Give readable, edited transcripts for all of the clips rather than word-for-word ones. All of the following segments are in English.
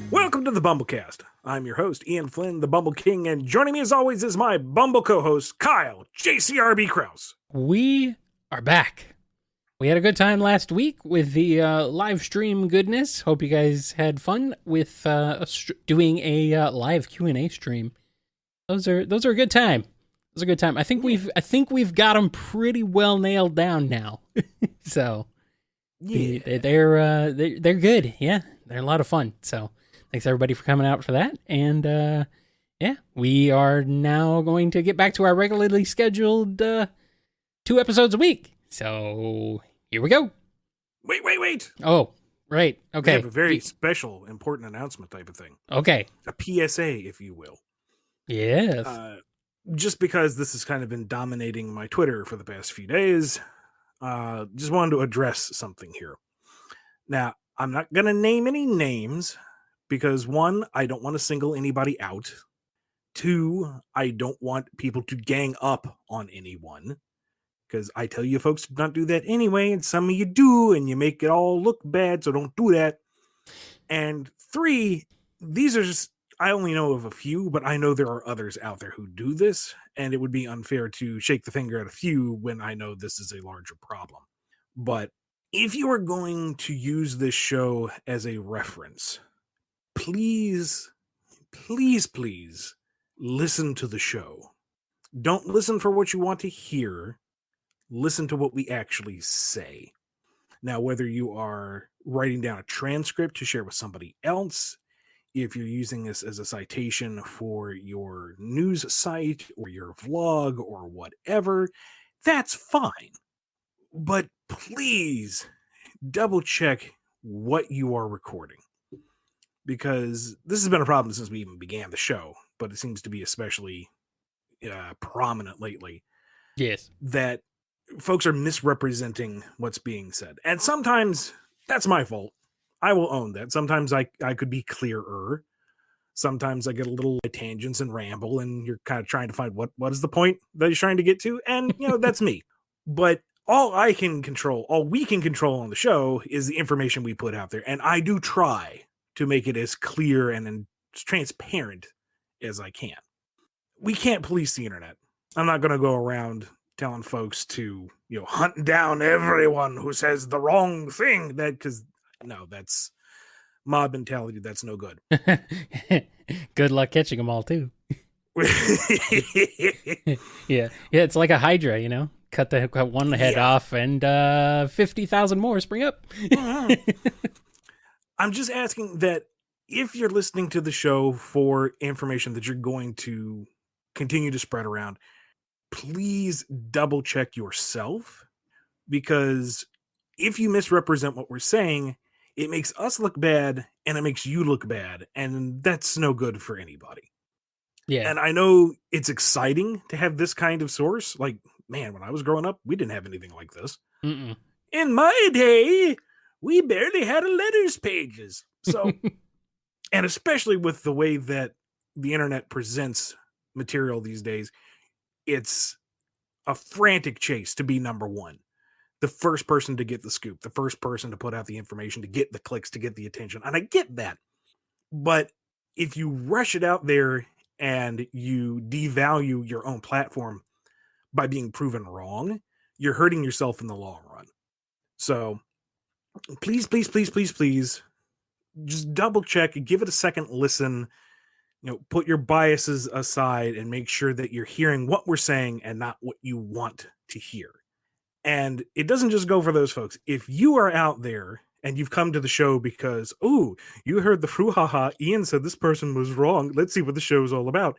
Welcome to the BumbleKast. I'm your host, Ian Flynn, the Bumble King, and joining me as always is my Bumble co-host, Kyle, JCRB Krause. We are back. We had a good time last week with the live stream goodness. Hope you guys had fun with us doing a live Q&A stream. Those are a good time. Those are a good time. I think we've got them pretty well nailed down now. So Yeah. they're good. Yeah, they're a lot of fun. So thanks everybody for coming out for that. And yeah, we are now going to get back to our regularly scheduled 2 episodes a week. So here we go. Wait. Oh, right. Okay. We have a very special, important announcement type of thing. Okay. A PSA, if you will. Yes. Just because this has kind of been dominating my Twitter for the past few days, just wanted to address something here. Now, I'm not going to name any names because 1, I don't want to single anybody out. 2, I don't want people to gang up on anyone. Because I tell you folks to not do that anyway, and some of you do, and you make it all look bad, so don't do that. And 3, these are just, I only know of a few, but I know there are others out there who do this, and it would be unfair to shake the finger at a few when I know this is a larger problem. But if you are going to use this show as a reference, please listen to the show. Don't listen for what you want to hear. Listen to what we actually say. Now, whether you are writing down a transcript to share with somebody else, if you're using this as a citation for your news site or your vlog or whatever, that's fine. But please double check what you are recording. Because this has been a problem since we even began the show, but it seems to be especially prominent lately. Yes. That folks are misrepresenting what's being said. And sometimes that's my fault. I will own that. Sometimes I could be clearer. Sometimes I get a little tangents and ramble, and you're kind of trying to find what is the point that you're trying to get to. And, that's me. But all we can control on the show is the information we put out there. And I do try to make it as clear and as transparent as I can. We can't police the internet. I'm not going to go around telling folks to, hunt down everyone who says the wrong thing. That's mob mentality. That's no good. Good luck catching them all too. Yeah. It's like a Hydra, cut one head off and 50,000 more spring up. I'm just asking that if you're listening to the show for information that you're going to continue to spread around, please double check yourself, because if you misrepresent what we're saying, it makes us look bad and it makes you look bad, and that's no good for anybody. Yeah. And I know it's exciting to have this kind of source. Like, man, when I was growing up, we didn't have anything like this. Mm-mm. In my day, we barely had a letters pages. So, and especially with the way that the internet presents material these days, it's a frantic chase to be number one. The first person to get the scoop, the first person to put out the information, to get the clicks, to get the attention. And I get that. But if you rush it out there and you devalue your own platform by being proven wrong, you're hurting yourself in the long run. So please, just double check, give it a second listen. Put your biases aside and make sure that you're hearing what we're saying and not what you want to hear. And it doesn't just go for those folks. If you are out there and you've come to the show because, you heard the frou-ha-ha, Ian said this person was wrong, let's see what the show is all about.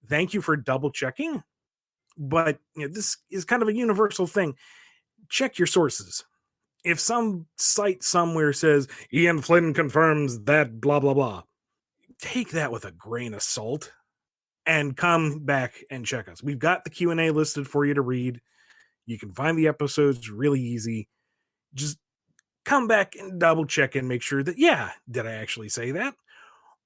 Thank you for double checking. But this is kind of a universal thing. Check your sources. If some site somewhere says Ian Flynn confirms that blah, blah, blah, take that with a grain of salt and come back and check us. We've got the Q&A listed for you to read. You can find the episodes really easy. Just come back and double check and make sure that, did I actually say that?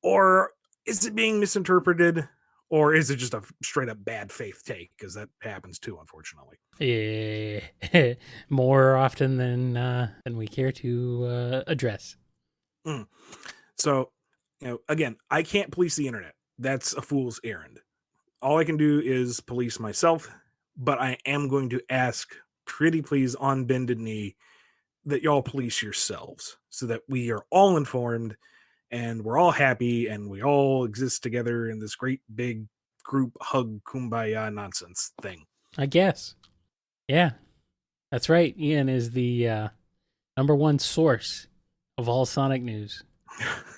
Or is it being misinterpreted? Or is it just a straight up bad faith take? Because that happens too, unfortunately. Yeah, more often than we care to address. So Again, I can't police the internet. That's a fool's errand. All I can do is police myself, but I am going to ask, pretty please, on bended knee, that y'all police yourselves so that we are all informed and we're all happy and we all exist together in this great big group hug kumbaya nonsense thing. I guess. Yeah, that's right. Ian is the number one source of all Sonic news.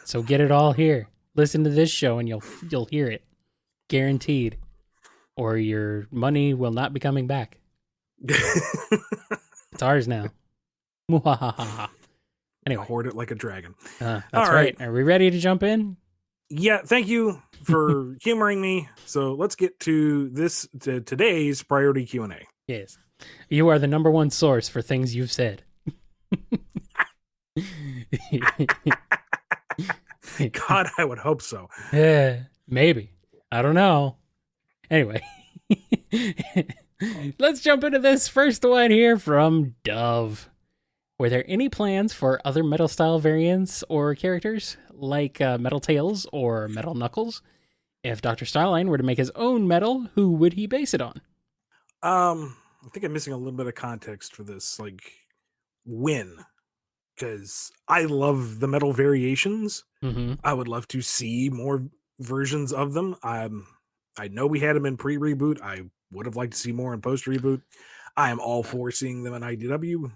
So get it all here. Listen to this show and you'll hear it. Guaranteed. Or your money will not be coming back. It's ours now. Anyway. Hoard it like a dragon. That's right. Are we ready to jump in? Yeah, thank you for humoring me. So let's get to today's priority Q&A. Yes. You are the number one source for things you've said. God, I would hope so. Maybe. I don't know. Anyway. Let's jump into this first one here from Dove. Were there any plans for other Metal style variants or characters, like Metal Tails or Metal Knuckles? If Dr. Starline were to make his own Metal, who would he base it on? I think I'm missing a little bit of context for this. Like, when? Because I love the Metal variations. Mm-hmm. I would love to see more versions of them. I know we had them in pre-reboot. I would have liked to see more in post-reboot. I am all for seeing them in IDW.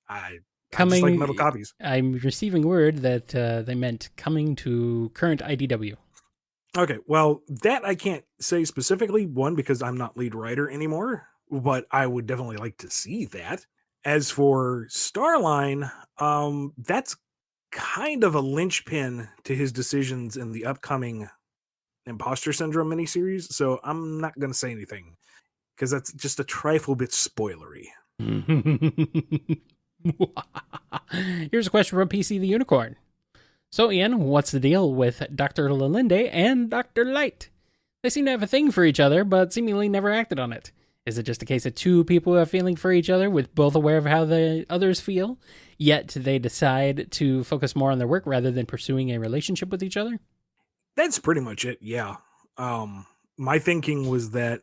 I just like Metal copies. I'm receiving word that they meant coming to current IDW. Okay, well, that I can't say specifically, one, because I'm not lead writer anymore, but I would definitely like to see that. As for Starline, that's kind of a linchpin to his decisions in the upcoming Imposter Syndrome miniseries, so I'm not going to say anything, because that's just a trifle bit spoilery. Here's a question from PC the Unicorn. So, Ian, what's the deal with Dr. Lalinde and Dr. Light? They seem to have a thing for each other, but seemingly never acted on it. Is it just a case of two people who have feeling for each other, with both aware of how the others feel, yet they decide to focus more on their work rather than pursuing a relationship with each other? That's pretty much it, yeah. My thinking was that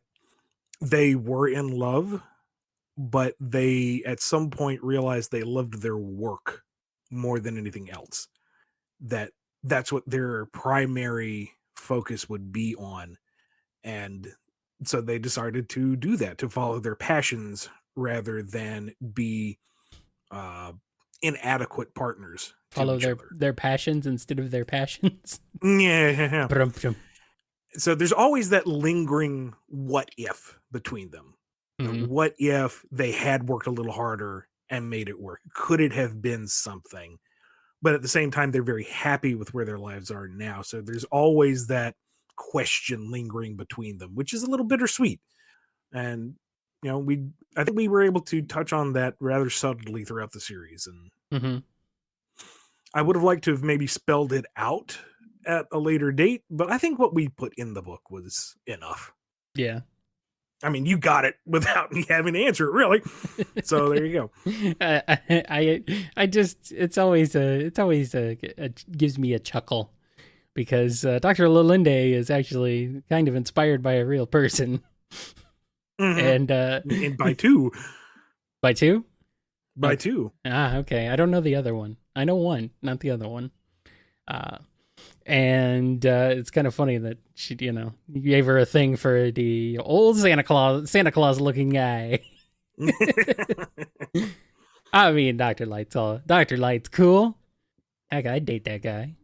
they were in love, but they at some point realized they loved their work more than anything else. That's what their primary focus would be on. And so they decided to do that, to follow their passions rather than be inadequate partners. Follow their passions instead of their passions. Yeah. So there's always that lingering what if between them. Mm-hmm. What if they had worked a little harder and made it work? Could it have been something? But at the same time, they're very happy with where their lives are now. So there's always that question lingering between them, which is a little bittersweet. And, I think we were able to touch on that rather subtly throughout the series. And I would have liked to have maybe spelled it out at a later date, but I think what we put in the book was enough. Yeah. I mean, you got it without me having to answer it, really. So there you go. I just, it always gives me a chuckle, because Dr. Lalinde is actually kind of inspired by a real person. Mm-hmm. And by two. By two? By two. Okay. I don't know the other one. I know one, not the other one. And it's kind of funny that she, gave her a thing for the old Santa Claus looking guy. I mean, Dr. Light's cool. Heck, I'd date that guy,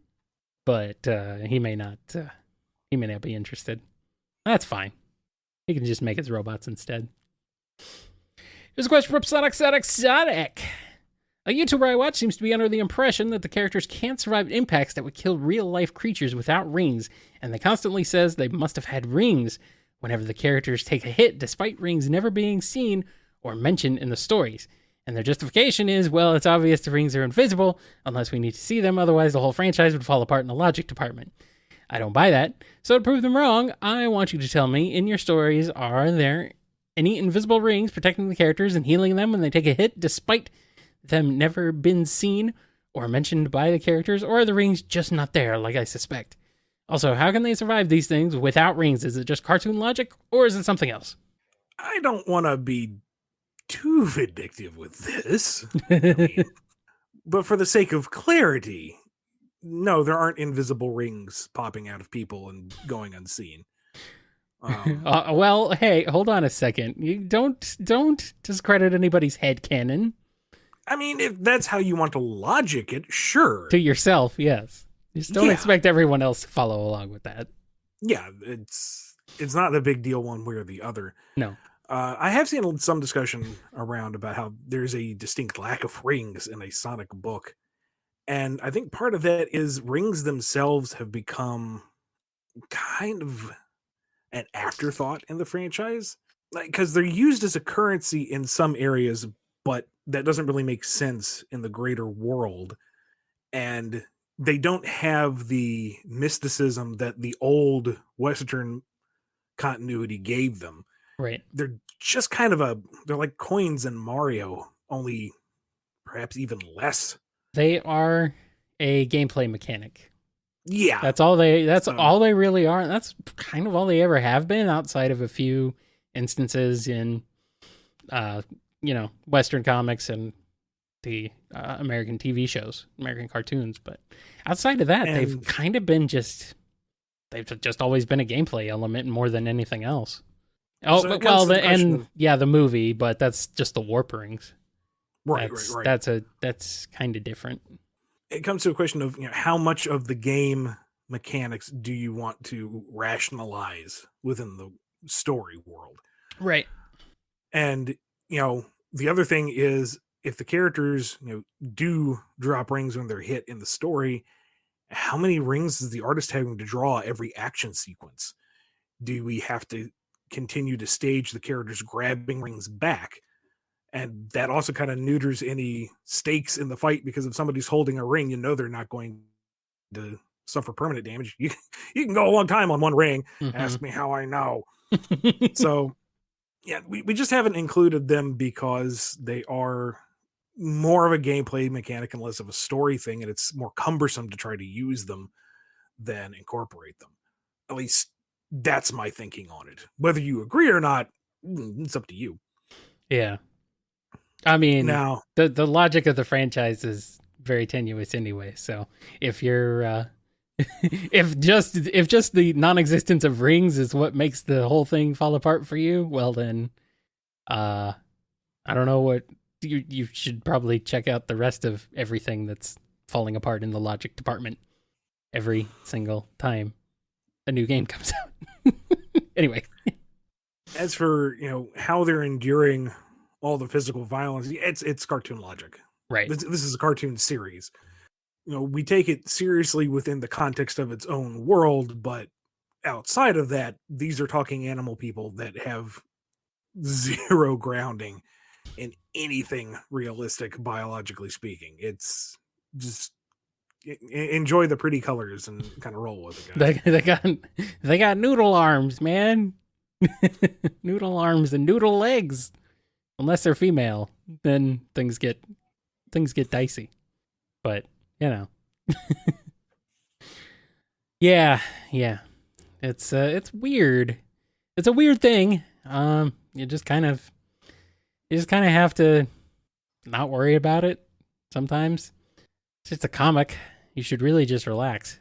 but he may not be interested. That's fine. He can just make his robots instead. Here's a question from Sonic. A YouTuber I watch seems to be under the impression that the characters can't survive impacts that would kill real-life creatures without rings, and they constantly says they must have had rings whenever the characters take a hit, despite rings never being seen or mentioned in the stories. And their justification is, well, it's obvious the rings are invisible unless we need to see them, otherwise the whole franchise would fall apart in the logic department. I don't buy that. So to prove them wrong, I want you to tell me, in your stories, are there any invisible rings protecting the characters and healing them when they take a hit, despite them never been seen or mentioned by the characters, or are the rings just not there, like I suspect? Also, how can they survive these things without rings? Is it just cartoon logic, or is it something else? I don't want to be too vindictive with this. I mean, but for the sake of clarity, no, there aren't invisible rings popping out of people and going unseen. Well, hey, hold on a second. You don't discredit anybody's head canon. I mean, if that's how you want to logic it, sure. To yourself, yes. Just don't expect everyone else to follow along with that. Yeah, it's not the big deal one way or the other. No. I have seen some discussion around about how there's a distinct lack of rings in a Sonic book. And I think part of that is rings themselves have become kind of an afterthought in the franchise. Because they're used as a currency in some areas, but that doesn't really make sense in the greater world. And they don't have the mysticism that the old Western continuity gave them. Right. They're just kind of they're like coins in Mario, only perhaps even less. They are a gameplay mechanic. Yeah. That's all they really are. That's kind of all they ever have been, outside of a few instances in Western comics and the American TV shows, American cartoons. But outside of that, they've kind of been they've just always been a gameplay element more than anything else. Oh, so the movie, but that's just the warp rings. Right. That's kind of different. It comes to a question of how much of the game mechanics do you want to rationalize within the story world, right? And the other thing is, if the characters do drop rings when they're hit in the story, how many rings is the artist having to draw every action sequence? Do we have to continue to stage the characters grabbing rings back? And that also kind of neuters any stakes in the fight, because if somebody's holding a ring, they're not going to suffer permanent damage. You can go a long time on one ring. Mm-hmm. Ask me how I know. So, yeah, we just haven't included them because they are more of a gameplay mechanic and less of a story thing, and it's more cumbersome to try to use them than incorporate them. At least that's my thinking on it. Whether you agree or not, it's up to you. Yeah. I mean, now, the logic of the franchise is very tenuous anyway. So if you're if just the non-existence of rings is what makes the whole thing fall apart for you, well then, I don't know what you should probably check out the rest of everything that's falling apart in the logic department every single time a new game comes out. Anyway, as for how they're enduring all the physical violence, it's cartoon logic, right? This is a cartoon series. We take it seriously within the context of its own world, but outside of that, these are talking animal people that have zero grounding in anything realistic, biologically speaking. It's just enjoy the pretty colors and kind of roll with it, guys. They got noodle arms, man. Noodle arms and noodle legs. Unless they're female, then things get dicey. But yeah. It's weird. It's a weird thing. You just kind of have to not worry about it sometimes. It's just a comic. You should really just relax.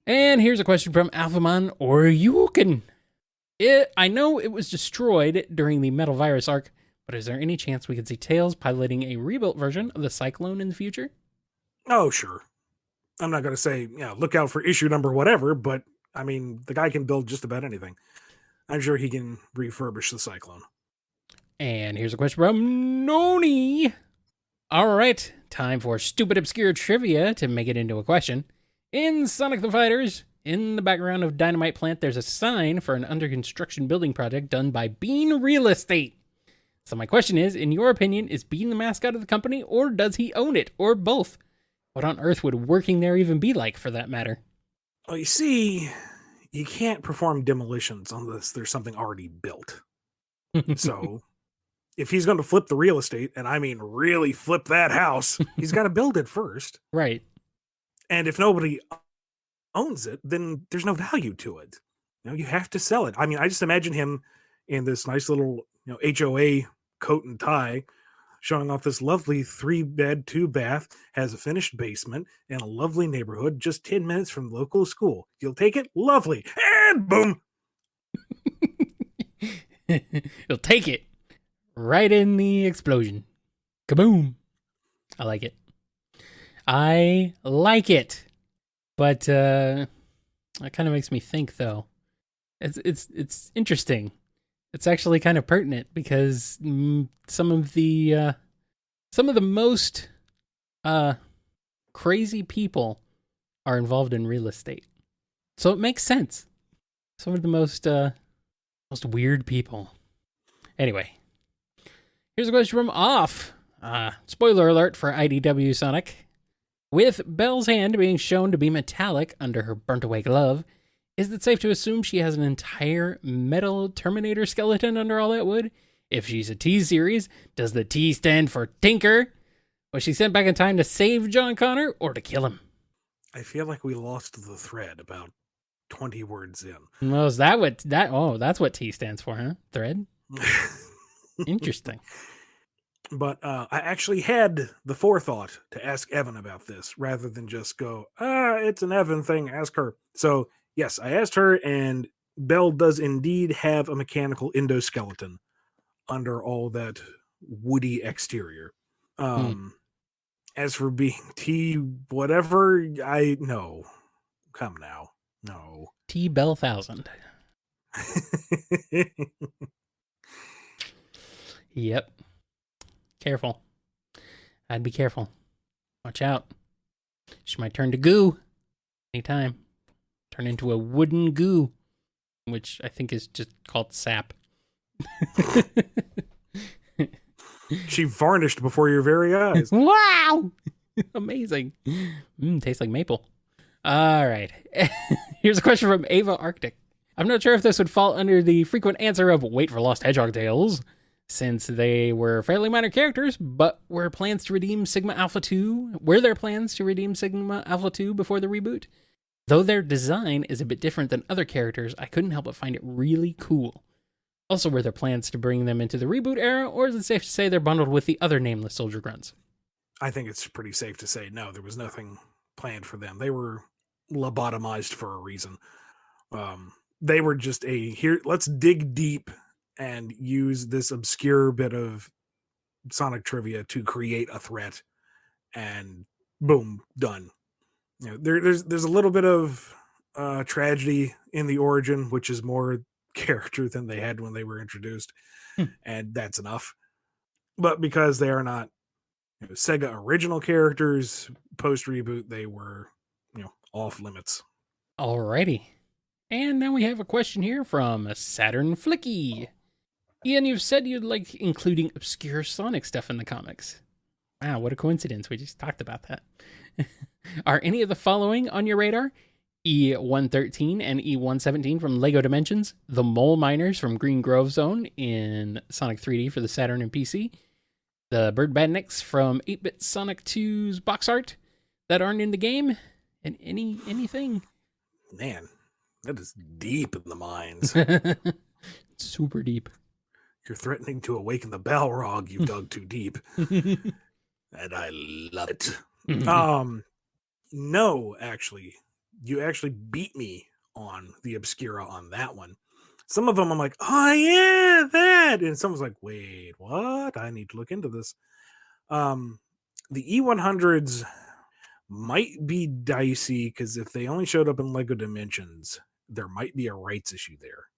And here's a question from Alphamon Oryukin. I know it was destroyed during the Metal Virus arc, but is there any chance we could see Tails piloting a rebuilt version of the Cyclone in the future? Oh, sure. I'm not going to say, look out for issue number whatever, but I mean, the guy can build just about anything. I'm sure he can refurbish the Cyclone. And here's a question from Noni. All right, time for stupid obscure trivia to make it into a question. In Sonic the Fighters, in the background of Dynamite Plant, there's a sign for an under construction building project done by Bean Real Estate. So my question is, in your opinion, is Bean the mascot of the company, or does he own it, or both? What on earth would working there even be like, for that matter? Well, you see, you can't perform demolitions unless there's something already built. So if he's going to flip the real estate, and I mean really flip that house, he's got to build it first. Right. And if nobody owns it, then there's no value to it. You have to sell it. I mean, I just imagine him in this nice little, HOA coat and tie, showing off this lovely 3-bed, 2-bath, has a finished basement in a lovely neighborhood, just 10 minutes from the local school. You'll take it? Lovely. And boom. He'll take it right in the explosion. Kaboom. I like it. I like it. But that kind of makes me think, though. It's interesting. It's actually kind of pertinent because some of the most crazy people are involved in real estate, so it makes sense. Some of the most weird people. Anyway, here's a question from Off. Spoiler alert for IDW Sonic. With Belle's hand being shown to be metallic under her burnt-away glove, is it safe to assume she has an entire metal Terminator skeleton under all that wood? If she's a T-Series, does the T stand for Tinker? Was she sent back in time to save John Connor or to kill him? I feel like we lost the thread about 20 words in. Well, is that what that? Oh, that's what T stands for, huh? Thread. Interesting. But I actually had the forethought to ask Evan about this rather than just go, it's an Evan thing, ask her. So, yes, I asked her, and Belle does indeed have a mechanical endoskeleton under all that woody exterior. As for being T whatever, no. Come now. No. T Belle 1000. Yep. Careful. I'd be careful. Watch out. She might turn to goo anytime. Turn into a wooden goo, which I think is just called sap. She varnished before your very eyes. Wow! Amazing. Tastes like maple. All right. Here's a question from Ava Arctic. I'm not sure if this would fall under the frequent answer of wait for Lost Hedgehog Tales, since they were fairly minor characters, but were there plans to redeem Sigma Alpha 2 before the reboot? Though their design is a bit different than other characters, I couldn't help but find it really cool. Also, were there plans to bring them into the reboot era, or is it safe to say they're bundled with the other nameless soldier grunts? I think it's pretty safe to say no, there was nothing planned for them. They were lobotomized for a reason. They were just let's dig deep and use this obscure bit of Sonic trivia to create a threat, and boom, done. There's a little bit of tragedy in the origin, which is more character than they had when they were introduced, and that's enough. But because they are not Sega original characters, post reboot, they were off limits. Alrighty. And now we have a question here from Saturn Flicky. Ian, you've said you'd like including obscure Sonic stuff in the comics. Wow, what a coincidence. We just talked about that. Are any of the following on your radar? E113 and E117 from LEGO Dimensions, the Mole Miners from Green Grove Zone in Sonic 3D for the Saturn and PC, the Bird Badniks from 8-Bit Sonic 2's box art that aren't in the game, and anything. Man, that is deep in the minds. Super deep. You're threatening to awaken the Balrog you've dug too deep. And I love it. No, actually. You actually beat me on the Obscura on that one. Some of them I'm like, oh yeah, that. And someone's like, wait, what? I need to look into this. The E100s might be dicey because if they only showed up in LEGO Dimensions, there might be a rights issue there.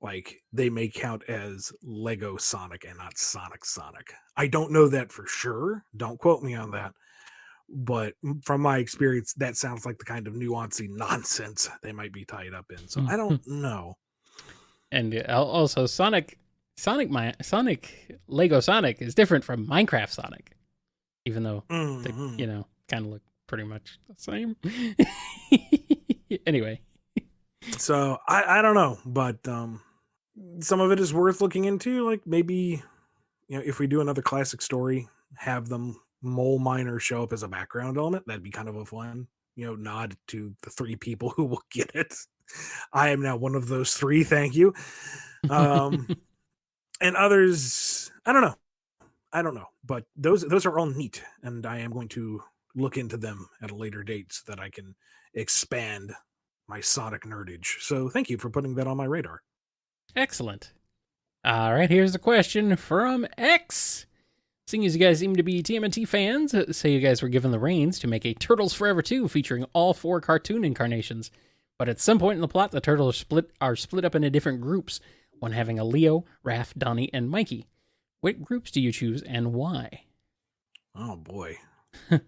Like, they may count as Lego Sonic and not Sonic Sonic. I don't know that for sure. Don't quote me on that. But from my experience, that sounds like the kind of nuancy nonsense they might be tied up in. So I don't know. And also, Lego Sonic is different from Minecraft Sonic, even though they, kind of look pretty much the same. Anyway. So I don't know, but some of it is worth looking into. Like maybe, if we do another classic story, have them mole miner show up as a background element. That'd be kind of a fun, nod to the 3 people who will get it. I am now one of those 3. Thank you. And others, I don't know, but those are all neat, and I am going to look into them at a later date so that I can expand my Sonic nerdage. So thank you for putting that on my radar. Excellent. All right, here's a question from X. Seeing as you guys seem to be TMNT fans, say you guys were given the reins to make a Turtles Forever 2 featuring all 4 cartoon incarnations, but at some point in the plot, the Turtles are split up into different groups, one having a Leo, Raph, Donnie, and Mikey. What groups do you choose and why? Oh, boy.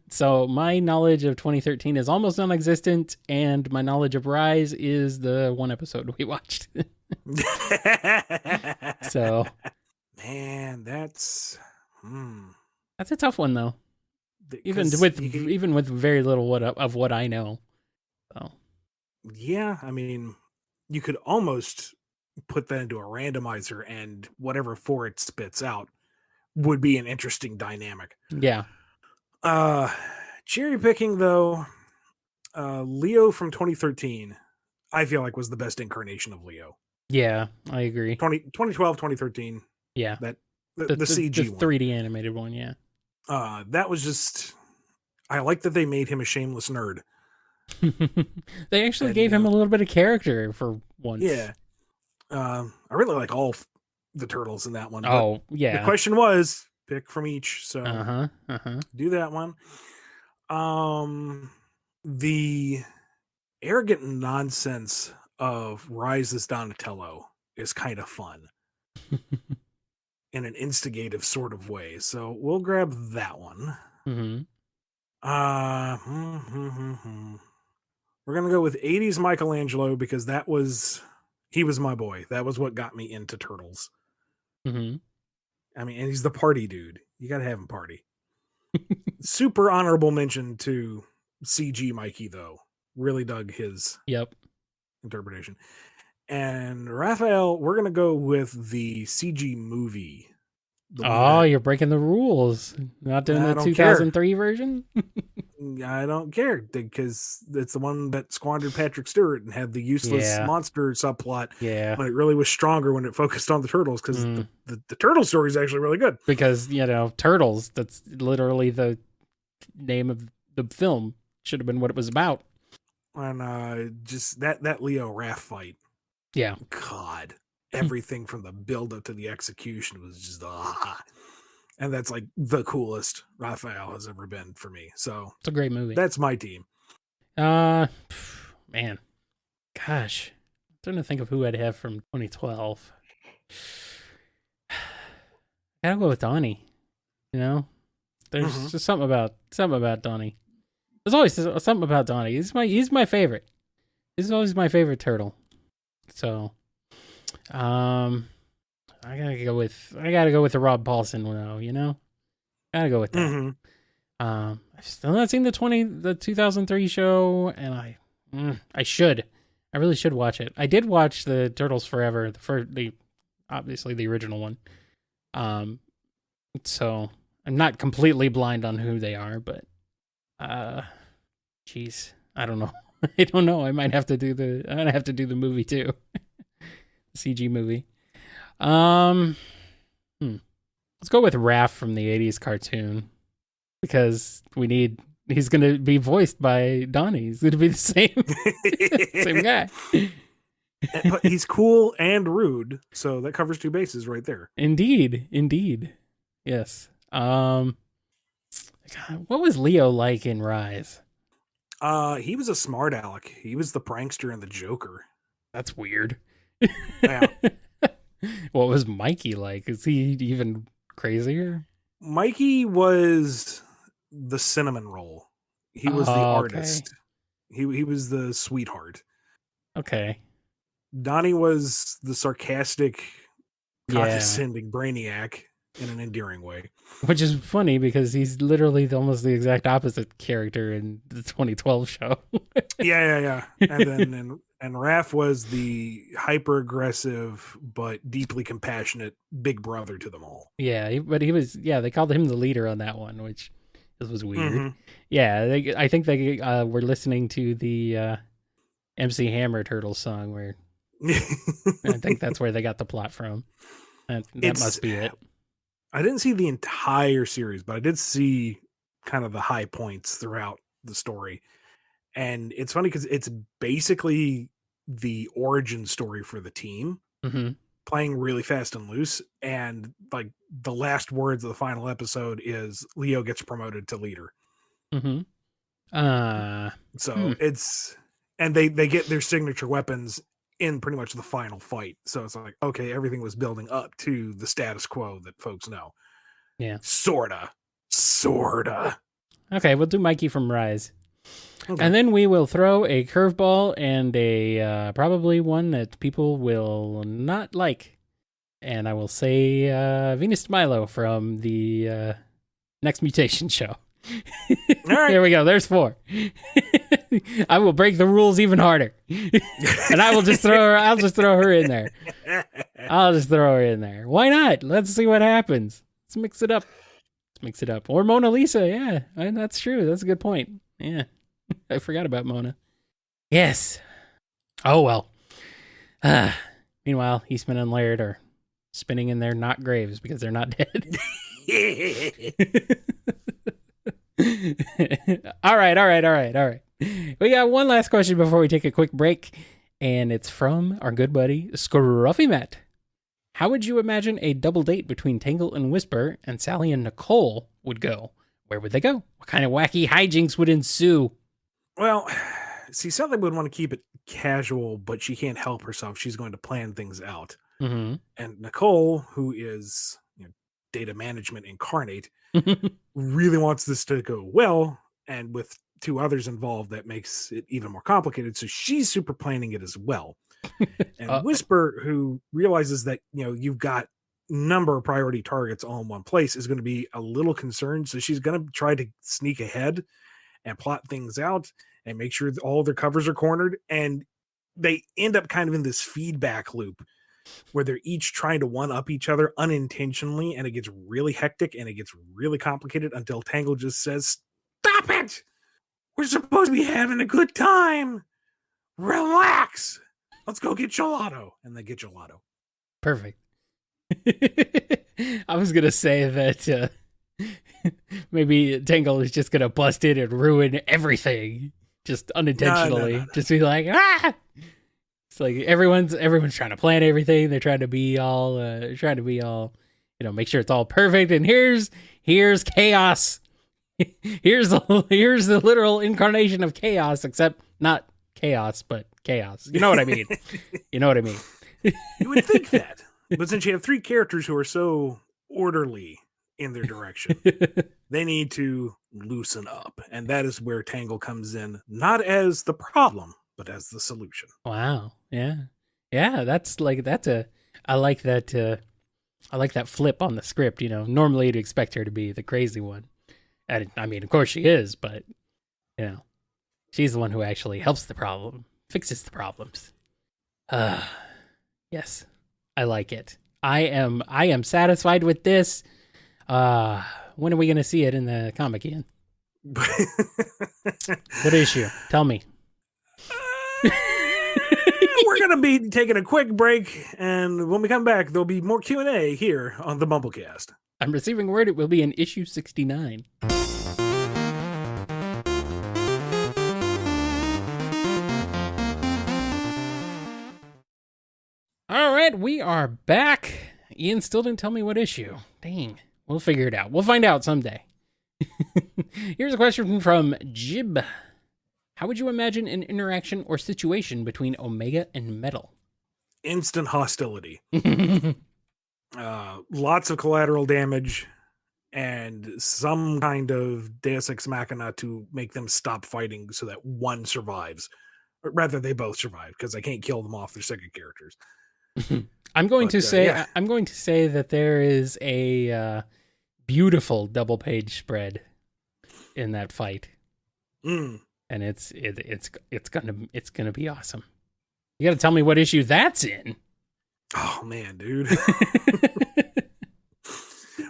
So my knowledge of 2013 is almost non-existent, and my knowledge of Rise is the one episode we watched. So, man, that's a tough one though. Even with very little of what I know. So, yeah, I mean, you could almost put that into a randomizer, and whatever 4 it spits out would be an interesting dynamic. Yeah. Cherry picking though, Leo from 2013, I feel like was the best incarnation of Leo. Yeah, I agree. 2012, 2013. Yeah. That the CG the one. 3D animated one, yeah. That was just, I like that they made him a shameless nerd. They actually gave him a little bit of character for once. Yeah. I really like all the Turtles in that one. Oh, yeah. The question was pick from each, so do that one. The arrogant nonsense of Rise as Donatello is kind of fun in an instigative sort of way, so we'll grab that one. We're gonna go with 80s Michelangelo because he was my boy. That was what got me into Turtles. I mean, and he's the party dude. You gotta have him party. Super honorable mention to CG Mikey, though. Really dug his interpretation. And Raphael, we're going to go with the CG movie. You're breaking the rules. Not doing the 2003 version? I don't care because it's the one that squandered Patrick Stewart and had the useless monster subplot. Yeah. When it really was stronger when it focused on the Turtles, because the Turtle story is actually really good. Because, Turtles, that's literally the name of the film. Should have been what it was about. And just that Leo Raph fight. Yeah. God. Everything from the build-up to the execution was just and that's like the coolest Raphael has ever been for me. So it's a great movie. That's my team. Man, gosh, I'm trying to think of who I'd have from 2012. I gotta go with Donnie. There's just something about Donnie. There's always something about Donnie. He's my favorite. He's always my favorite turtle. So, I gotta go with the Rob Paulson though. Gotta go with that. I've still not seen the 2003 show, and I really should watch it. I did watch the Turtles Forever, obviously the original one. So I'm not completely blind on who they are, but geez, I don't know. I don't know. I might have to do the movie too. CG movie. Let's go with Raph from the 80s cartoon because he's going to be voiced by Donnie. He's going to be the same guy. But he's cool and rude, so that covers 2 bases right there. Indeed. Yes. God, what was Leo like in Rise? He was a smart aleck. He was the prankster and the Joker. That's weird. Yeah. What was Mikey like? Is he even crazier? Mikey was the cinnamon roll. He was the artist. Okay. He was the sweetheart. Okay. Donnie was the sarcastic, condescending brainiac. in an endearing way. Which is funny because he's literally almost the exact opposite character in the 2012 show. Yeah. And then and Raph was the hyper aggressive but deeply compassionate big brother to them all. Yeah, but he was. Yeah, they called him the leader on that one, which was weird. Mm-hmm. Yeah, I think they were listening to the MC Hammer Turtles song, where I think that's where they got the plot from. That must be it. I didn't see the entire series, but I did see kind of the high points throughout the story. And it's funny because it's basically the origin story for the team, playing really fast and loose. And like the last words of the final episode is Leo gets promoted to leader. So it's, and they get their signature weapons in pretty much the final fight. So it's like, okay, everything was building up to the status quo that folks know. Yeah. Sorta. Okay, we'll do Mikey from Rise. Okay. And then we will throw a curveball and a probably one that people will not like. And I will say Venus de Milo from the Next Mutation show. All right. There we go. There's 4. I will break the rules even harder. And I will just throw her. I'll just throw her in there. Why not? Let's see what happens. Let's mix it up. Or Mona Lisa. Yeah, and that's true. That's a good point. Yeah. I forgot about Mona. Yes. Oh, well. Meanwhile, Eastman and Laird are spinning in their not graves because they're not dead. All right. We got one last question before we take a quick break, and it's from our good buddy, Scruffy Matt. How would you imagine a double date between Tangle and Whisper and Sally and Nicole would go? Where would they go? What kind of wacky hijinks would ensue? Well, see, Sally would want to keep it casual, but she can't help herself. She's going to plan things out. And Nicole, who is data management incarnate, really wants this to go well. And with 2 others involved, that makes it even more complicated. So she's super planning it as well. And Whisper, who realizes that, you've got number of priority targets all in one place, is going to be a little concerned. So she's going to try to sneak ahead and plot things out and make sure that all their covers are cornered. And they end up kind of in this feedback loop where they're each trying to one-up each other unintentionally, and it gets really hectic and it gets really complicated until Tangle just says, "Stop it! We're supposed to be having a good time. Relax. Let's go get gelato." And they get gelato. Perfect. I was going to say that maybe Tangle is just going to bust in and ruin everything. Just unintentionally. No. Just be like, ah! It's like everyone's trying to plan everything. They're trying to be all, make sure it's all perfect. And here's chaos. here's the literal incarnation of chaos, except not chaos, but chaos. You know what I mean? You would think that. But since you have 3 characters who are so orderly in their direction, they need to loosen up. And that is where Tangle comes in, not as the problem, but as the solution. Wow. Yeah. I like that flip on the script. Normally you'd expect her to be the crazy one. And I mean, of course she is, but she's the one who actually helps the problem, fixes the problems. Yes, I like it. I am satisfied with this. When are we going to see it in the comic, Ian? What issue? Tell me. We're going to be taking a quick break, and when we come back, there'll be more Q&A here on the BumbleKast. I'm receiving word it will be in issue 69. All right, we are back. Ian still didn't tell me what issue. Dang. We'll figure it out. We'll find out someday. Here's a question from Jib. How would you imagine an interaction or situation between Omega and Metal? Instant hostility. Lots of collateral damage and some kind of Deus Ex Machina to make them stop fighting so that one survives. Or rather, they both survive because I can't kill them off their second characters. I'm going to say yeah. I'm going to say that there is a beautiful double page spread in that fight, Mm. and it's gonna be awesome. You got to tell me what issue that's in. Oh man, dude.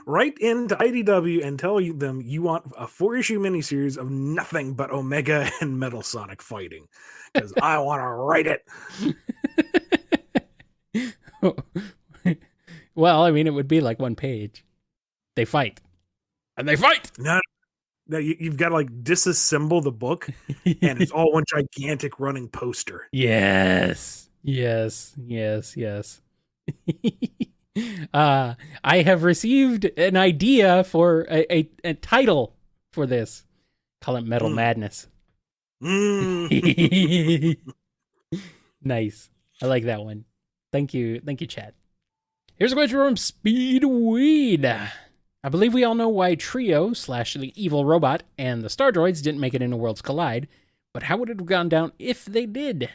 Write into IDW and tell them you want a 4-issue miniseries of nothing but Omega and Metal Sonic fighting, because I want to write it. Well, I mean, it would be like one page. They fight, and they fight. No, you've got to like disassemble the book, and it's all one gigantic running poster. Yes. I have received an idea for a title for this. Call it Metal Madness. Mm. Nice. I like that one. Thank you, Chad. Here's a question from Speedweed. I believe we all know why Trio / the evil robot and the Star Droids didn't make it into Worlds Collide, but how would it have gone down if they did?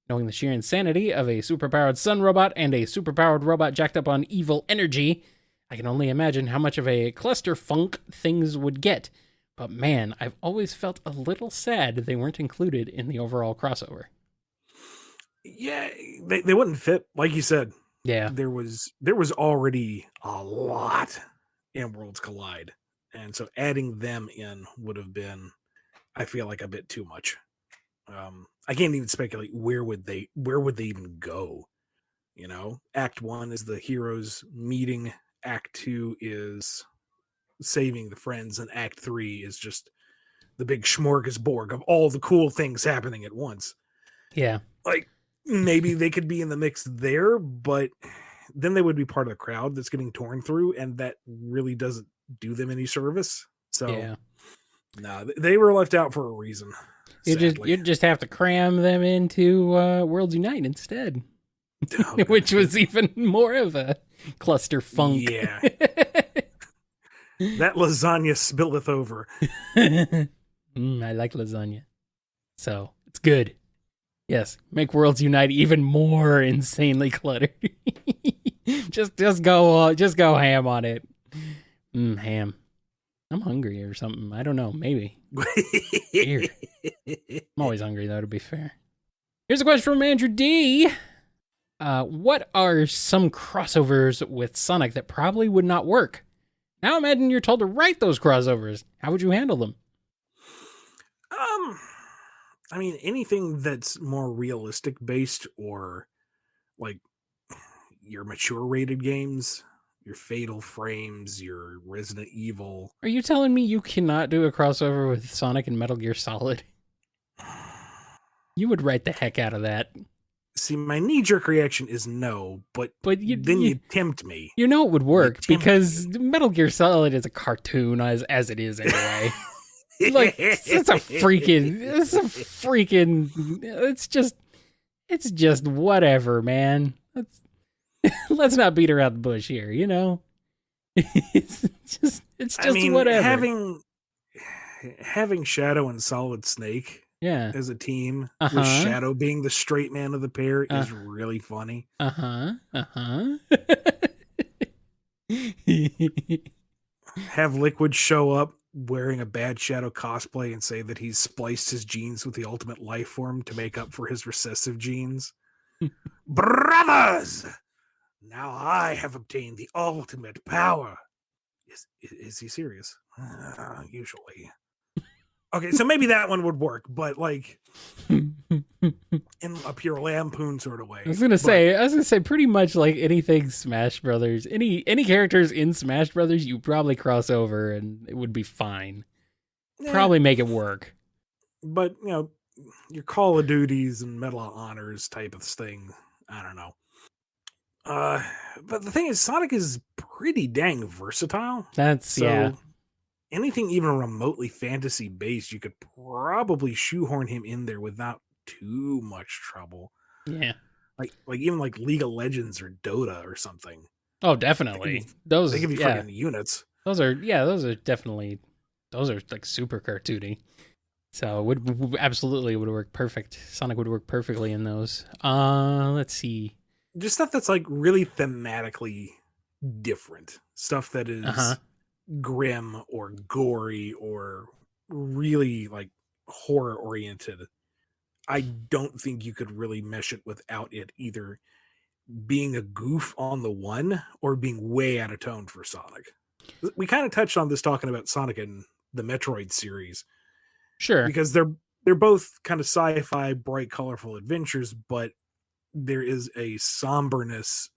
Knowing the sheer insanity of a superpowered sun robot and a superpowered robot jacked up on evil energy, I can only imagine how much of a clusterfunk things would get. But man, I've always felt a little sad they weren't included in the overall crossover. Yeah, they wouldn't fit, like you said. Yeah. There was already a lot in Worlds Collide, and so adding them in would have been, I feel like, a bit too much. I can't even speculate where would they even go. You know, Act 1 is the heroes meeting, Act 2 is saving the friends, and Act 3 is just the big smorgasbord of all the cool things happening at once. Yeah. Like, maybe they could be in the mix there, but then they would be part of the crowd that's getting torn through, and that really doesn't do them any service. So, Yeah. no, they were left out for a reason. You just have to cram them into Worlds Unite instead, Oh, which was even more of a clusterfunk. Yeah. That lasagna spilleth over. I like lasagna, so it's good. Yes, make Worlds Unite even more insanely cluttered. just go ham on it. Ham. I'm hungry or something. I don't know. Maybe. Weird. I'm always hungry, though, to be fair. Here's a question from Andrew D. What are some crossovers with Sonic that probably would not work? Now imagine you're told to write those crossovers. How would you handle them? I mean, anything that's more realistic based, or like your mature rated games, your Fatal Frames, your Resident Evil. Are you telling me you cannot do a crossover with Sonic and Metal Gear Solid? You would write the heck out of that. See, my knee-jerk reaction is no, but you tempt me. You know it would work because Metal Gear Solid is a cartoon as it is anyway. Like, it's just whatever, man. Let's not beat around the bush here, you know? It's just whatever. Having Shadow and Solid Snake as a team, with Shadow being the straight man of the pair, is really funny. Have Liquid show up wearing a bad Shadow cosplay and say that he's spliced his genes with the ultimate life form to make up for his recessive genes. Brothers! Now I have obtained the ultimate power. Is he serious? Usually. Okay, so maybe that one would work, but like in a pure lampoon sort of way. I was gonna say pretty much like anything Smash Brothers, any characters in Smash Brothers, you probably cross over and it would be fine. Probably make it work. But you know, your Call of Duties and Medal of Honors type of thing, I don't know. But the thing is, Sonic is pretty dang versatile. Anything even remotely fantasy based, you could probably shoehorn him in there without too much trouble. Yeah, like even like League of Legends or Dota or something. Oh, definitely. They could be freaking units. Those are like super cartoony. So it would absolutely work perfect. Sonic would work perfectly in those. Let's see. just stuff that's like really thematically different. Stuff that is grim or gory or really like horror oriented. I don't think you could really mesh it without it either being a goof on the one or being way out of tone for Sonic. We kind of touched on this talking about Sonic and the Metroid series. Sure. Because they're both kind of sci-fi, bright, colorful adventures, but there is a somberness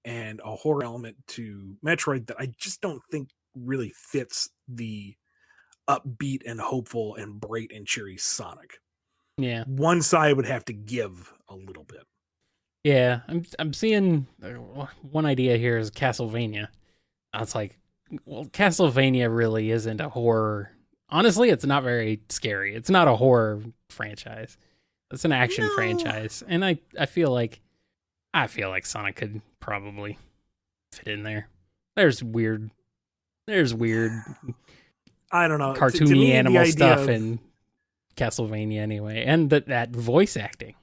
and a horror element to Metroid that I just don't think really fits the upbeat and hopeful and bright and cheery Sonic. Yeah. One side would have to give a little bit. Yeah, I'm seeing one idea here is Castlevania. It's like, well, Castlevania really isn't a horror. Honestly, it's not very scary. It's not a horror franchise. It's an action franchise, and I feel like Sonic could probably fit in there. There's weird. I don't know, cartoony me, animal stuff in Castlevania anyway, and that voice acting.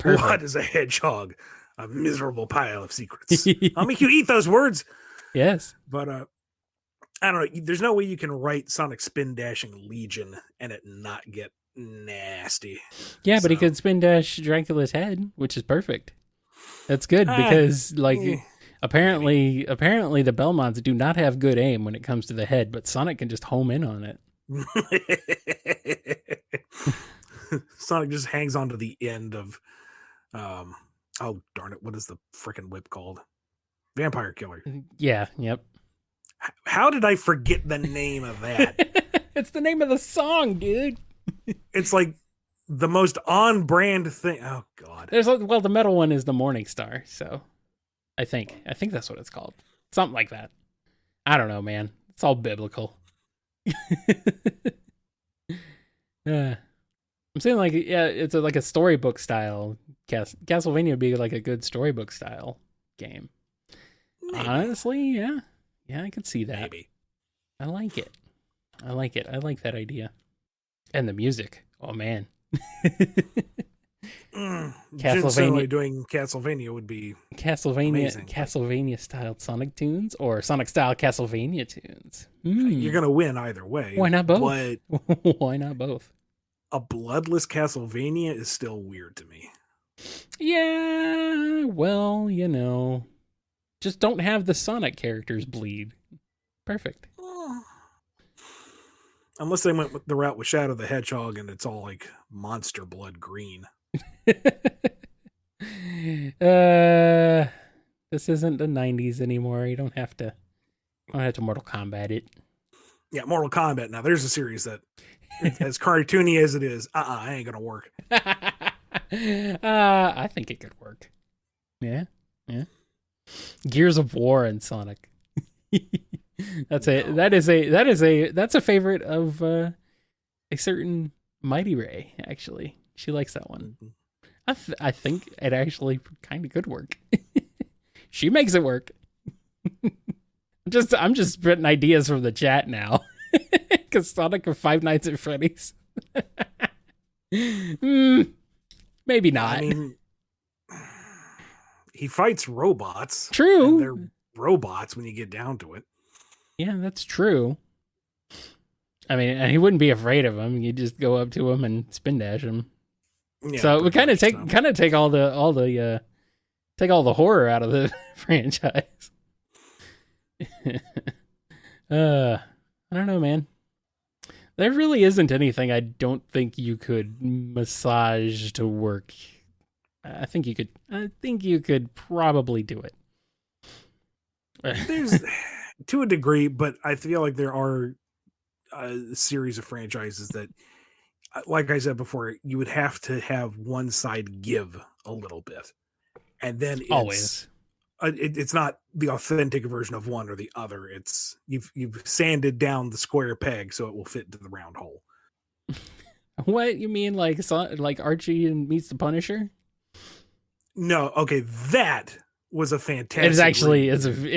What is a hedgehog? A miserable pile of secrets. I'll make you eat those words. Yes. But I don't know. There's no way you can write Sonic Spin Dashing Legion and it not get nasty. Yeah, but he could spin dash Dracula's head, which is perfect. That's good because apparently the Belmonts do not have good aim when it comes to the head, but Sonic can just home in on it. Sonic just hangs on to the end of oh darn it, what is the freaking whip called? Vampire Killer. Yeah, yep. How did I forget the name of that? It's the name of the song, dude. It's like the most on brand thing. Oh god. The metal one is the Morning Star, so I think that's what it's called. Something like that. I don't know, man. It's all biblical. I'm saying like, yeah, it's like a storybook style. Castlevania would be like a good storybook style game. Maybe. Honestly, yeah, I could see that. Maybe. I like it. I like that idea. And the music. Oh man. Castlevania doing Castlevania would be amazing. Castlevania styled Sonic tunes or Sonic style Castlevania tunes. You're gonna win either way. Why not both? But why not both? A bloodless Castlevania is still weird to me. Yeah, well, just don't have the Sonic characters bleed. Perfect. Unless they went with the route with Shadow the Hedgehog and it's all like monster blood green. This isn't the 90s anymore. You don't have to Mortal Kombat it. Yeah, Mortal Kombat. Now there's a series that as cartoony as it is, ain't gonna work. I think it could work. Yeah. Gears of War and Sonic. That's a favorite of a certain Mighty Ray. Actually, she likes that one. I think it actually kind of could work. She makes it work. I'm just spitting ideas from the chat now. Because Sonic of Five Nights at Freddy's. Maybe not. I mean, he fights robots. True. And they're robots when you get down to it. Yeah, that's true. I mean, and he wouldn't be afraid of him. You just go up to him and spin dash him. Yeah, so we kind of take all the horror out of the franchise. I don't know, man. There really isn't anything I don't think you could massage to work. I think you could probably do it. There's to a degree, but I feel like there are a series of franchises that, like I said before, you would have to have one side give a little bit, and then it's not the authentic version of one or the other. It's you've sanded down the square peg so it will fit into the round hole. What you mean, like Archie and meets the Punisher? No, okay, that was a fantastic. It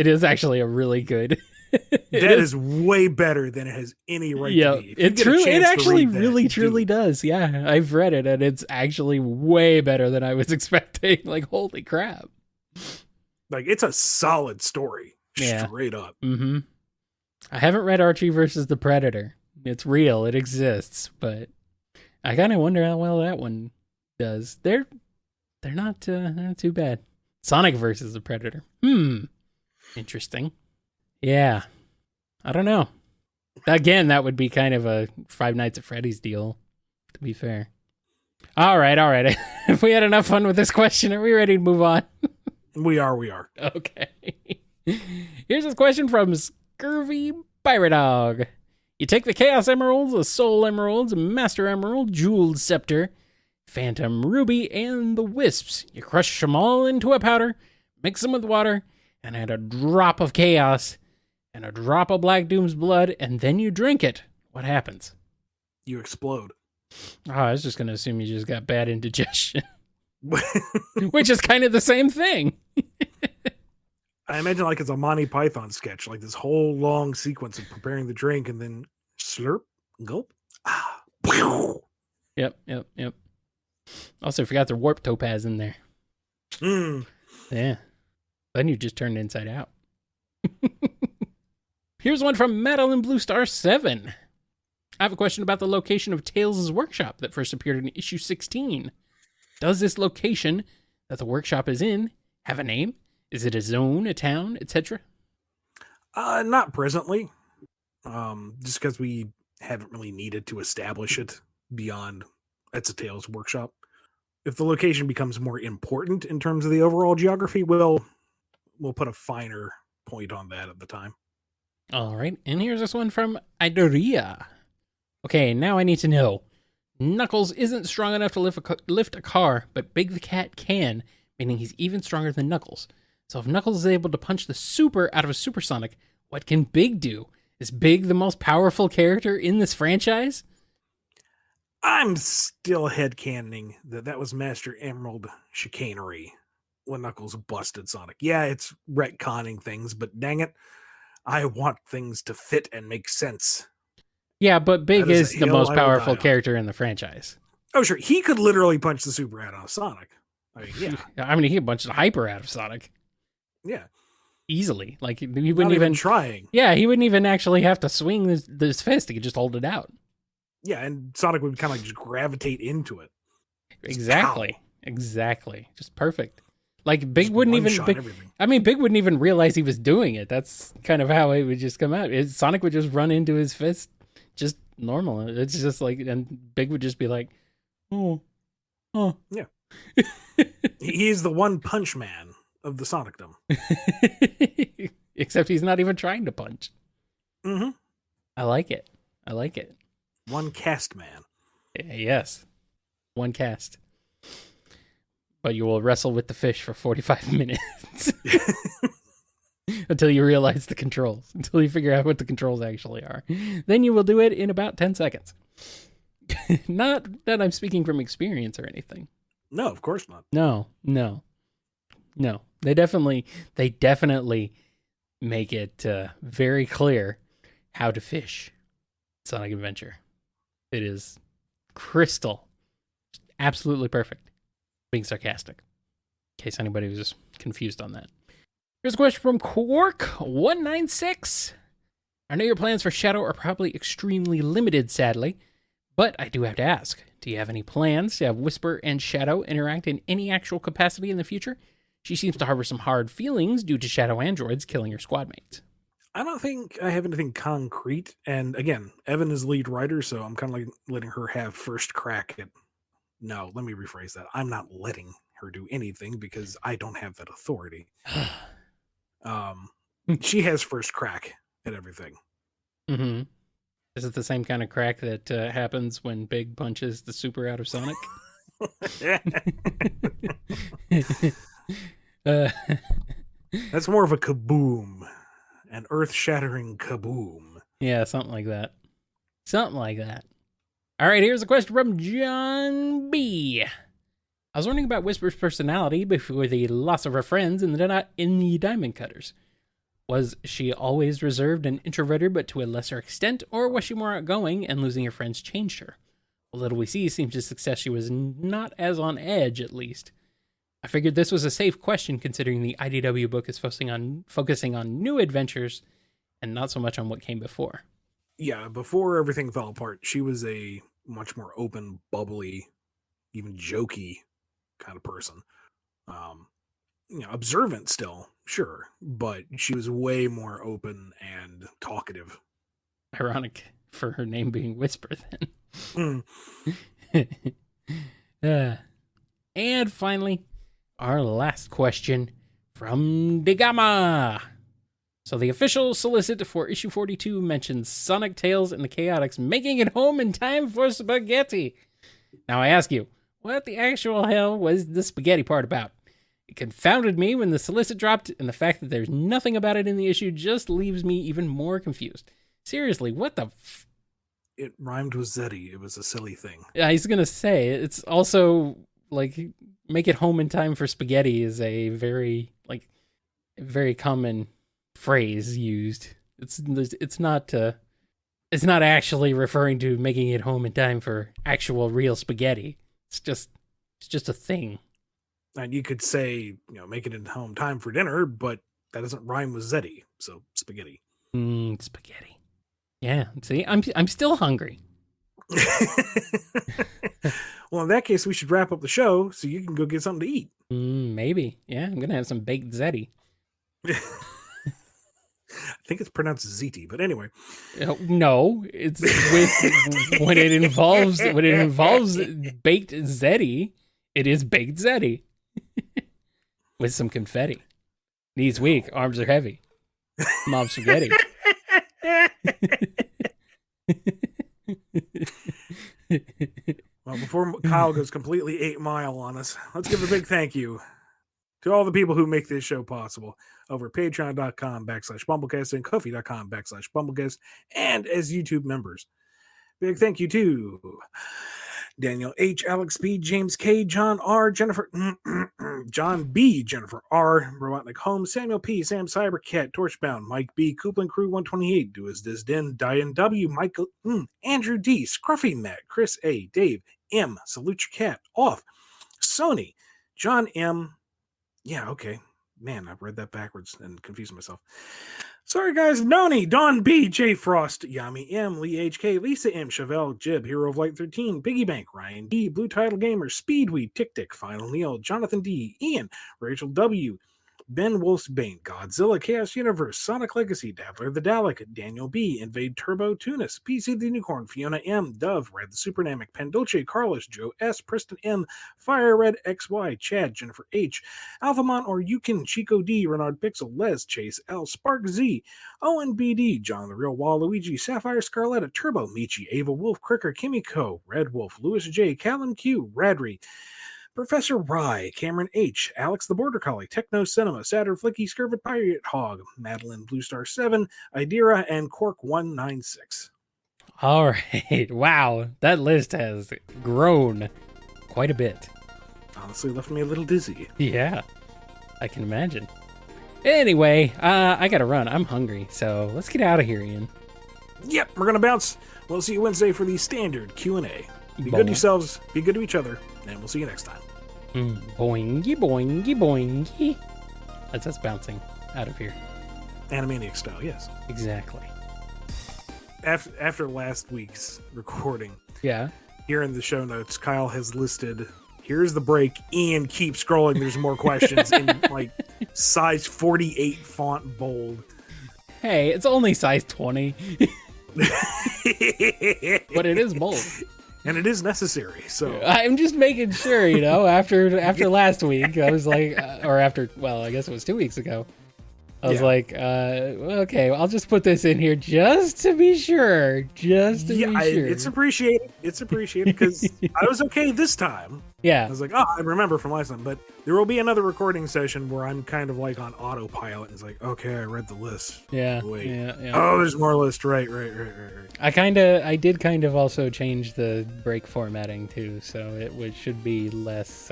is actually a really good. That is way better than it has any right to be. It actually really truly does. Yeah, I've read it and it's actually way better than I was expecting. Like, holy crap. Like, it's a solid story. Yeah. Straight up. Mm-hmm. I haven't read Archie versus the Predator. It's real. It exists, but I kind of wonder how well that one does. They're not too bad. Sonic versus the Predator. Interesting. Yeah. I don't know. Again, that would be kind of a Five Nights at Freddy's deal, to be fair. All right. If we had enough fun with this question, are we ready to move on? We are. Okay. Here's this question from Scurvy Pirate Dog. You take the Chaos Emeralds, the Soul Emeralds, Master Emerald, Jeweled Scepter, Phantom Ruby, and the Wisps. You crush them all into a powder, mix them with water, and add a drop of Chaos and a drop of Black Doom's blood, and then you drink it. What happens? You explode. Oh, I was just going to assume you just got bad indigestion. Which is kind of the same thing. I imagine like it's a Monty Python sketch, like this whole long sequence of preparing the drink and then slurp, gulp. Yep. Also forgot the warp topaz in there. Yeah. Then you just turned inside out. Here's one from Madeline Blue Star 7. I have a question about the location of Tails' workshop that first appeared in issue 16. Does this location that the workshop is in have a name? Is it a zone, a town, etc.? Not presently. Just because we haven't really needed to establish it beyond it's a Tails workshop. If the location becomes more important in terms of the overall geography, we'll put a finer point on that at the time. All right, and here's this one from Idoria. Okay, now I need to know. Knuckles isn't strong enough to lift a car, but Big the Cat can, meaning he's even stronger than Knuckles. So if Knuckles is able to punch the super out of a supersonic, what can Big do? Is Big the most powerful character in this franchise? I'm still headcanoning that was Master Emerald chicanery when Knuckles busted Sonic. Yeah, it's retconning things, but dang it, I want things to fit and make sense. Yeah, but Big is the most powerful character in the franchise. Oh, sure. He could literally punch the super out of Sonic. I mean, yeah. I mean, he could punch the hyper out of Sonic. Yeah. Easily. Like, he wouldn't Not even trying. Yeah, he wouldn't even actually have to swing this fist. He could just hold it out. Yeah, and Sonic would kind of like just gravitate into it. Exactly. Just perfect. Like, Big wouldn't even... Big wouldn't even realize he was doing it. That's kind of how it would just come out. Sonic would just run into his fist just normal. It's just like... And Big would just be like, oh. Yeah. He's the one punch man of the Sonicdom. Except he's not even trying to punch. Mm-hmm. I like it. One cast man. Yes. One cast. But you will wrestle with the fish for 45 minutes. Until you realize the controls. Until you figure out what the controls actually are. Then you will do it in about 10 seconds. Not that I'm speaking from experience or anything. No, of course not. No. They definitely make it very clear how to fish Sonic Adventure. It is crystal. Absolutely perfect. Being sarcastic. In case anybody was just confused on that. Here's a question from Quark196. I know your plans for Shadow are probably extremely limited, sadly, but I do have to ask. Do you have any plans to have Whisper and Shadow interact in any actual capacity in the future? She seems to harbor some hard feelings due to Shadow androids killing her squad mates. I don't think I have anything concrete. And again, Evan is lead writer, so I'm kind of like letting her have first crack at... No, let me rephrase that. I'm not letting her do anything because I don't have that authority. She has first crack at everything. Mm-hmm. Is it the same kind of crack that happens when Big punches the super out of Sonic? That's more of a kaboom. An earth-shattering kaboom. Yeah, something like that. All right, here's a question from John B. I was wondering about Whisper's personality before the loss of her friends in the Diamond Cutters. Was she always reserved and introverted, but to a lesser extent, or was she more outgoing and losing her friends changed her? The little we see seems to suggest she was not as on edge, at least. I figured this was a safe question considering the IDW book is focusing on new adventures and not so much on what came before. Yeah, before everything fell apart, she was a much more open, bubbly, even jokey kind of person. Observant still, sure, but she was way more open and talkative. Ironic for her name being Whisper, then. And finally, our last question from Digama. So the official solicit for issue 42 mentions Sonic, Tails, and the Chaotix making it home in time for spaghetti. Now I ask you, what the actual hell was the spaghetti part about? It confounded me when the solicit dropped, and the fact that there's nothing about it in the issue just leaves me even more confused. Seriously, what the It rhymed with Zeddy. It was a silly thing. I was gonna say, it's also, like, make it home in time for spaghetti is a very common phrase used. It's not actually referring to making it home in time for actual real spaghetti. It's just a thing. And you could say, make it in home time for dinner, but that doesn't rhyme with Zeddy. So spaghetti. Spaghetti. Yeah. See, I'm still hungry. Well, in that case, we should wrap up the show so you can go get something to eat. Maybe. Yeah, I'm gonna have some baked Zeddy. I think it's pronounced ziti, but anyway. No, it's when it involves baked Zeddy, it is baked Zeddy with some confetti. Knees weak, arms are heavy. Mom spaghetti. Well, before Kyle goes completely 8 Mile on us, let's give a big thank you to all the people who make this show possible over patreon.com/BumbleKast and Ko-fi.com/BumbleKast and as YouTube members. Big thank you to Daniel H., Alex P., James K., John R., Jennifer, John B., Jennifer R., Robotnik Holmes, Samuel P., Sam Cybercat, Torchbound, Mike B., Coupland Crew 128, Do As Diz Din, Diane W., Michael, Andrew D., Scruffy Matt, Chris A., Dave M., Salute Your Cat, Off, Sony, John M., yeah, okay. Man, I've read that backwards and confused myself. Sorry, guys. Noni, Don B, J Frost, Yami M, Lee HK, Lisa M, Chevelle, Jib, Hero of Light 13, Piggy Bank, Ryan D, Blue Title Gamer, Speedweed, Tick Tick, Final Neil, Jonathan D, Ian, Rachel W, Ben Wolfsbane, Godzilla, Chaos Universe, Sonic Legacy, Dabbler the Dalek, Daniel B, Invade Turbo, Tunis, PC the Unicorn, Fiona M, Dove, Red the Supernamic, Pendolce, Carlos, Joe S, Preston M, Fire Red XY, Chad, Jennifer H, Alphamont or Yukon, Chico D, Renard Pixel, Les, Chase L, Spark Z, Owen BD, John the Real Waluigi, Sapphire Scarletta, Turbo, Michi, Ava Wolf, Cricker, Kimiko, Red Wolf, Louis J, Callum Q, Radry, Professor Rye, Cameron H., Alex the Border Collie, Techno Cinema, Saturn Flicky, Skirvid Pirate Hog, Madeline Blue Star 7, Idira, and Cork 196. All right. Wow. That list has grown quite a bit. Honestly, left me a little dizzy. Yeah, I can imagine. Anyway, I gotta run. I'm hungry, so let's get out of here, Ian. Yep, we're gonna bounce. We'll see you Wednesday for the standard Q&A. Be good to yourselves, be good to each other, and we'll see you next time. Boingy, boingy, boingy. That's us bouncing out of here. Animaniac style, yes. Exactly. After last week's recording, Yeah. here in the show notes, Kyle has listed, here's the break, Ian, keep scrolling, there's more questions, in like size 48 font bold. Hey, it's only size 20. But it is bold. And it is necessary, so... I'm just making sure, after last week, I was like, or after, well, I guess it was 2 weeks ago. I was like, okay, I'll just put this in here just to be sure. Just to be sure. It's appreciated. It's appreciated because I was okay this time. Yeah. I was like, I remember from last time. But there will be another recording session where I'm kind of like on autopilot. And it's like, okay, I read the list. Yeah. Wait. Yeah. Oh, there's more list. Right. I did kind of also change the break formatting too. So it should be less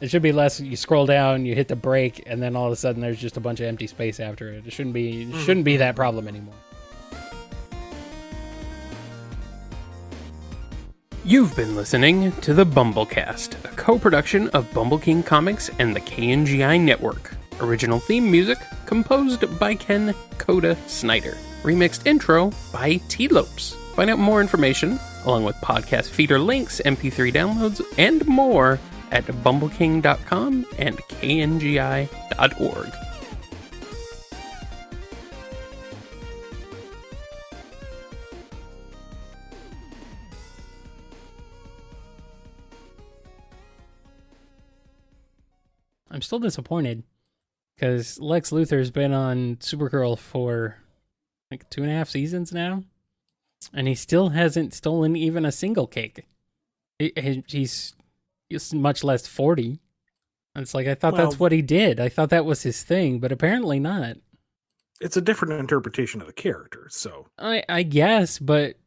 It should be less. You scroll down, you hit the break, and then all of a sudden there's just a bunch of empty space after it. It shouldn't be that problem anymore. You've been listening to the BumbleKast, a co-production of Bumble King Comics and the KNGI Network. Original theme music composed by Ken Coda Snyder. Remixed intro by T-Lopes. Find out more information, along with podcast feeder links, MP3 downloads, and more at bumbleking.com and kngi.org. I'm still disappointed because Lex Luthor's been on Supergirl for like 2.5 seasons now, and he still hasn't stolen even a single cake. He's much less 40. It's like, I thought that's what he did. I thought that was his thing, but apparently not. It's a different interpretation of the character, so. I guess, but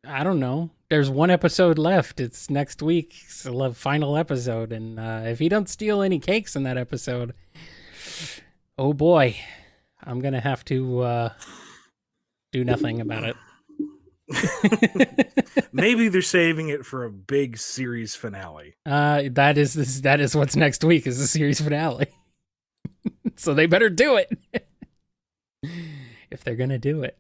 I don't know. There's one episode left. It's next week. It's the final episode. And if he don't steal any cakes in that episode, oh boy, I'm going to have to do nothing about it. Maybe they're saving it for a big series finale. That is what's next week is the series finale. So they better do it. If they're going to do it.